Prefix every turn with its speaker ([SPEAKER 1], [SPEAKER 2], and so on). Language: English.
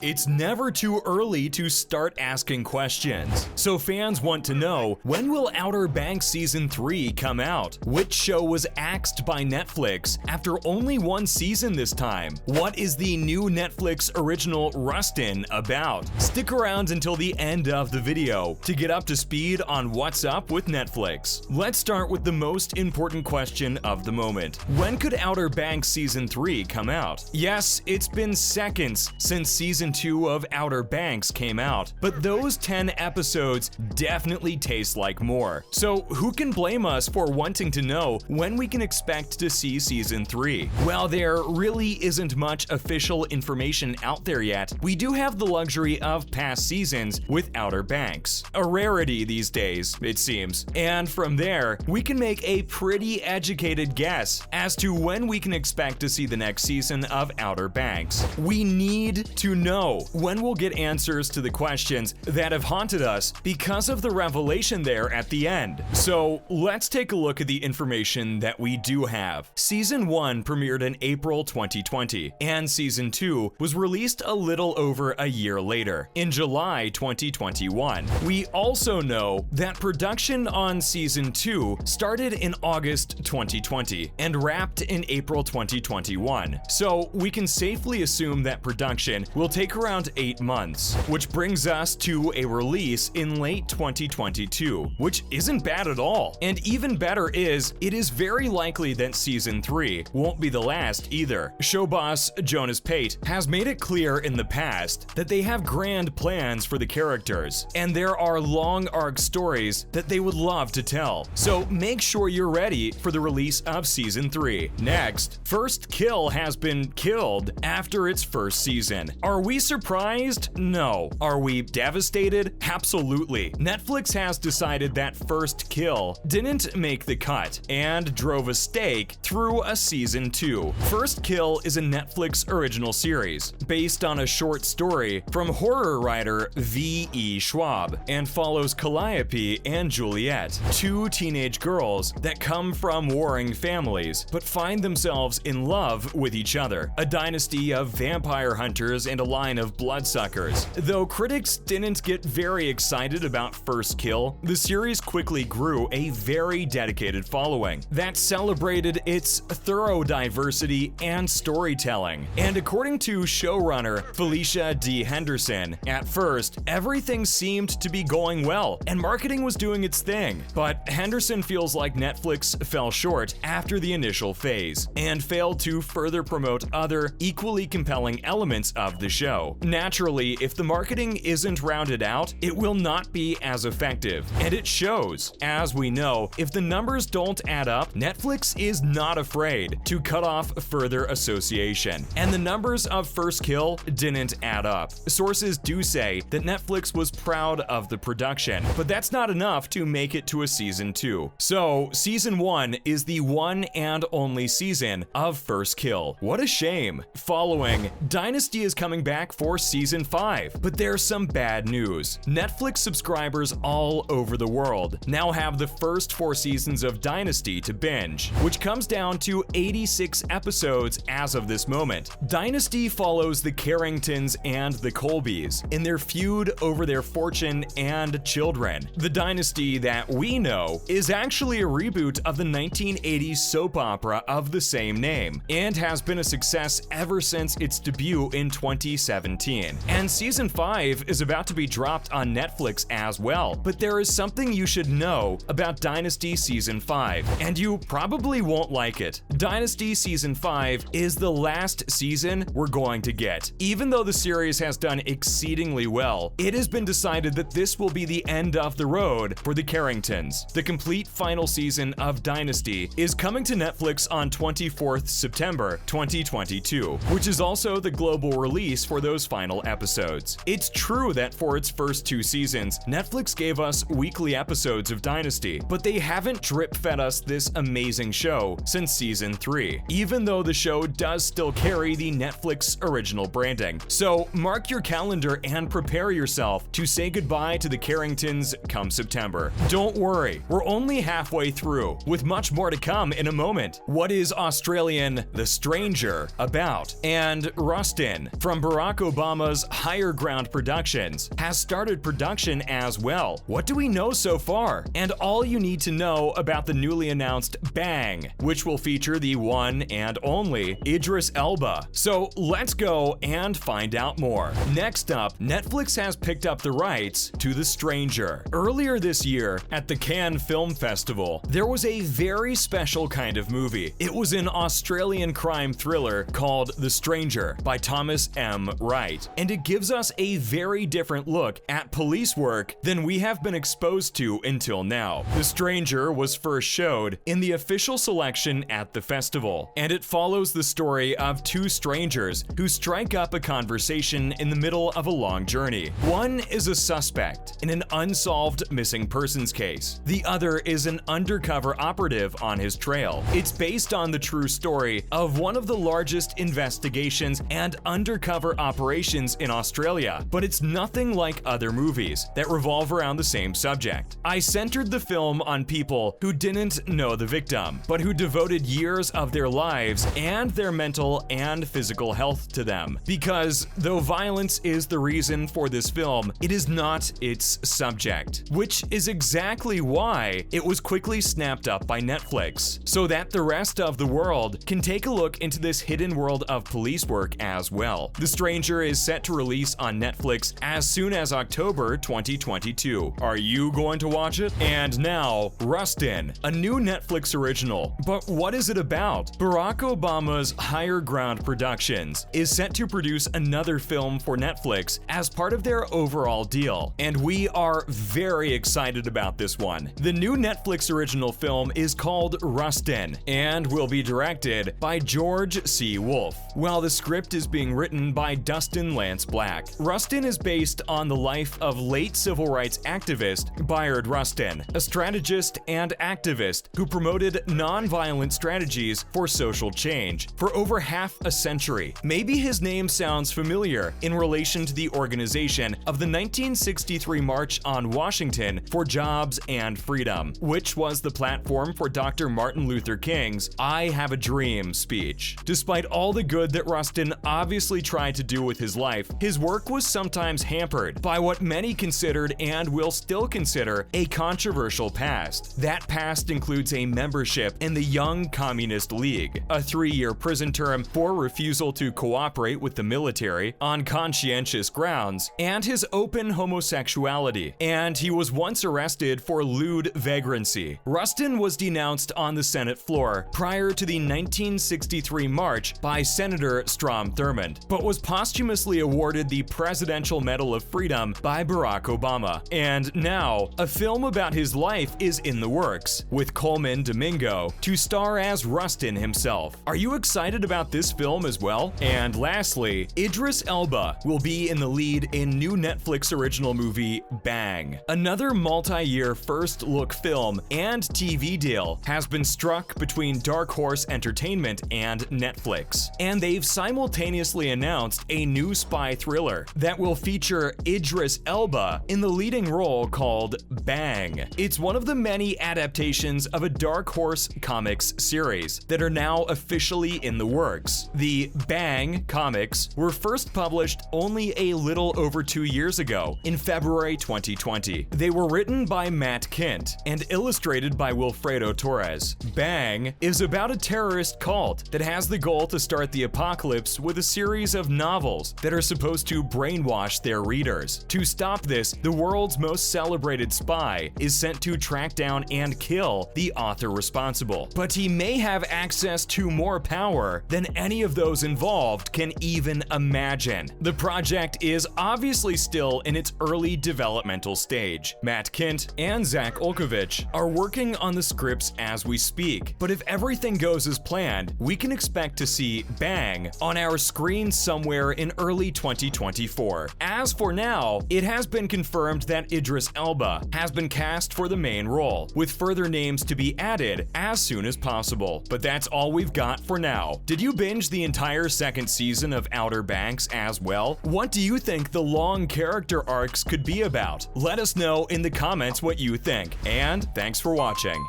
[SPEAKER 1] It's never too early to start asking questions. So fans want to know, when will Outer Banks Season 3 come out? Which show was axed by Netflix after only one season this time? What is the new Netflix original Rustin about? Stick around until the end of the video to get up to speed on what's up with Netflix. Let's start with the most important question of the moment. When could Outer Banks Season 3 come out? Yes, it's been seconds since Season 2 of Outer Banks came out, but those 10 episodes definitely taste like more. So who can blame us for wanting to know when we can expect to see Season 3? Well, there really isn't much official information out there yet. We do have the luxury of past seasons with Outer Banks, a rarity these days, it seems. And from there, we can make a pretty educated guess as to when we can expect to see the next season of Outer Banks. We need to know when we'll get answers to the questions that have haunted us because of the revelation there at the end. So let's take a look at the information that we do have. Season 1 premiered in April 2020, and Season 2 was released a little over a year later, in July 2021. We also know that production on Season 2 started in August 2020 and wrapped in April 2021. So we can safely assume that production will take around 8 months, which brings us to a release in late 2022, which isn't bad at all. And even better is, it is very likely that Season 3 won't be the last either. Show boss Jonas Pate has made it clear in the past that they have grand plans for the characters, and there are long arc stories that they would love to tell. So make sure you're ready for the release of Season 3. Next, First Kill has been killed after its first season. Are we surprised? No. Are we devastated? Absolutely. Netflix has decided that First Kill didn't make the cut and drove a stake through a Season 2. First Kill is a Netflix original series based on a short story from horror writer V.E. Schwab and follows Calliope and Juliet, two teenage girls that come from warring families but find themselves in love with each other, a dynasty of vampire hunters and a line of bloodsuckers. Though critics didn't get very excited about First Kill, the series quickly grew a very dedicated following that celebrated its thorough diversity and storytelling. And according to showrunner Felicia D. Henderson, at first, everything seemed to be going well and marketing was doing its thing. But Henderson feels like Netflix fell short after the initial phase and failed to further promote other equally compelling elements of the show. Naturally, if the marketing isn't rounded out, it will not be as effective, and it shows. As we know, if the numbers don't add up, Netflix is not afraid to cut off further association. And the numbers of First Kill didn't add up. Sources do say that Netflix was proud of the production, but that's not enough to make it to a Season 2. So, Season 1 is the one and only season of First Kill. What a shame. Following, Dynasty is coming back for Season 5, but there's some bad news. Netflix subscribers all over the world now have the first 4 seasons of Dynasty to binge, which comes down to 86 episodes as of this moment. Dynasty follows the Carringtons and the Colbys in their feud over their fortune and children. The Dynasty that we know is actually a reboot of the 1980s soap opera of the same name, and has been a success ever since its debut in 2017. And Season 5 is about to be dropped on Netflix as well. But there is something you should know about Dynasty Season 5, and you probably won't like it. Dynasty Season 5 is the last season we're going to get. Even though the series has done exceedingly well, it has been decided that this will be the end of the road for the Carringtons. The complete final season of Dynasty is coming to Netflix on 24th September 2022, which is also the global release for those final episodes. It's true that for its first 2 seasons, Netflix gave us weekly episodes of Dynasty, but they haven't drip-fed us this amazing show since Season 3, even though the show does still carry the Netflix original branding. So mark your calendar and prepare yourself to say goodbye to the Carringtons come September. Don't worry, we're only halfway through, with much more to come in a moment. What is Australian The Stranger about? And Rustin, from Barack Barack Obama's Higher Ground Productions has started production as well. What do we know so far? And all you need to know about the newly announced Bang, which will feature the one and only Idris Elba. So let's go and find out more. Next up, Netflix has picked up the rights to The Stranger. Earlier this year, at the Cannes Film Festival, there was a very special kind of movie. It was an Australian crime thriller called The Stranger by Thomas M. Wright, and it gives us a very different look at police work than we have been exposed to until now. The Stranger was first showed in the official selection at the festival, and it follows the story of two strangers who strike up a conversation in the middle of a long journey. One is a suspect in an unsolved missing persons case. The other is an undercover operative on his trail. It's based on the true story of one of the largest investigations and undercover operations in Australia, but it's nothing like other movies that revolve around the same subject. I centered the film on people who didn't know the victim, but who devoted years of their lives and their mental and physical health to them. Because though violence is the reason for this film, it is not its subject, which is exactly why it was quickly snapped up by Netflix, so that the rest of the world can take a look into this hidden world of police work as well. The Stranger is set to release on Netflix as soon as October 2022. Are you going to watch it? And now, Rustin, a new Netflix original. But what is it about? Barack Obama's Higher Ground Productions is set to produce another film for Netflix as part of their overall deal, and we are very excited about this one. The new Netflix original film is called Rustin and will be directed by George C. Wolfe, while the script is being written by Dustin Lance Black. Rustin is based on the life of late civil rights activist Bayard Rustin, a strategist and activist who promoted non-violent strategies for social change for over half a century. Maybe his name sounds familiar in relation to the organization of the 1963 March on Washington for Jobs and Freedom, which was the platform for Dr. Martin Luther King's "I Have a Dream" speech. Despite all the good that Rustin obviously tried to do with his life, his work was sometimes hampered by what many considered and will still consider a controversial past. That past includes a membership in the Young Communist League, a 3-year prison term for refusal to cooperate with the military on conscientious grounds, and his open homosexuality, and he was once arrested for lewd vagrancy. Rustin was denounced on the Senate floor prior to the 1963 march by Senator Strom Thurmond, but was posthumously awarded the Presidential Medal of Freedom by Barack Obama. And now, a film about his life is in the works, with Coleman Domingo to star as Rustin himself. Are you excited about this film as well? And lastly, Idris Elba will be in the lead in new Netflix original movie Bang. Another multi-year first-look film and TV deal has been struck between Dark Horse Entertainment and Netflix, and they've simultaneously announced a new spy thriller that will feature Idris Elba in the leading role called Bang. It's one of the many adaptations of a Dark Horse comics series that are now officially in the works. The Bang comics were first published only a little over 2 years ago, in February 2020. They were written by Matt Kint and illustrated by Wilfredo Torres. Bang is about a terrorist cult that has the goal to start the apocalypse with a series of novels that are supposed to brainwash their readers. To stop this, the world's most celebrated spy is sent to track down and kill the author responsible. But he may have access to more power than any of those involved can even imagine. The project is obviously still in its early developmental stage. Matt Kint and Zach Olkovich are working on the scripts as we speak, but if everything goes as planned, we can expect to see Bang on our screen somewhere in early 2024. As for now, it has been confirmed that Idris Elba has been cast for the main role, with further names to be added as soon as possible. But that's all we've got for now. Did you binge the entire second season of Outer Banks as well? What do you think the long character arcs could be about? Let us know in the comments what you think, and thanks for watching.